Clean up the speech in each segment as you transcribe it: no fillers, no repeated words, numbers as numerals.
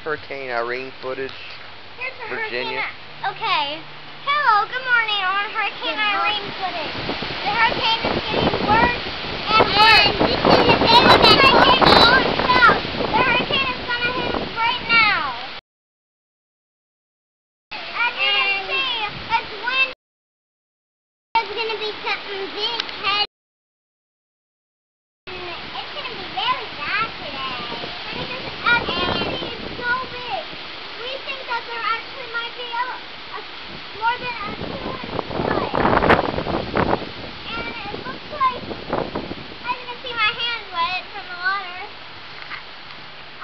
Hurricane Irene footage, Virginia. Okay. Hello, good morning on Hurricane Irene footage. The hurricane is getting worse and worse. This is a big hurricane going south. The hurricane is going to hit us right now. As you can see, it's wind. There's going to be something big heading. It's going to be very bad today. As you can see, it's so big. We think that there actually might be more than a 200 foot. And it looks like, as you can see, my hand's wet from the water.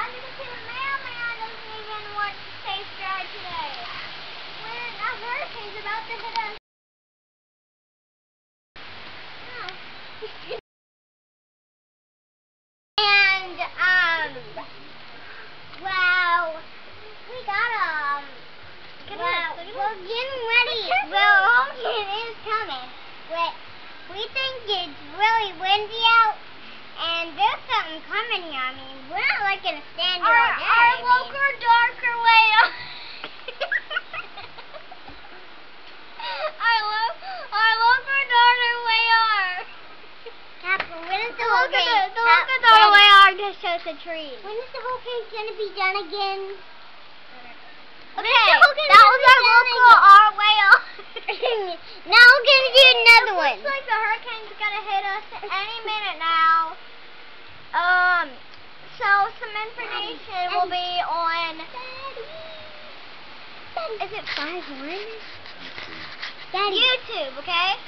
As you can see, the mailman doesn't even want to stay dry today. When a hurricane's about to hit us. And, well, we got, we're getting ready. Well, hurricane is coming. But we think it's really windy out, and there's something coming here. I mean, we're not like going to stand here all day. Our local darker way up. Our local darker way are. When is the hurricane? The local darker way are just shows the trees. When is the hurricane going to be done again? Okay, that was our local our way up. Now we're going to do another one. Looks like the hurricane's going to hit us any minute now. So some information will be on. Is it 5-1? YouTube, okay?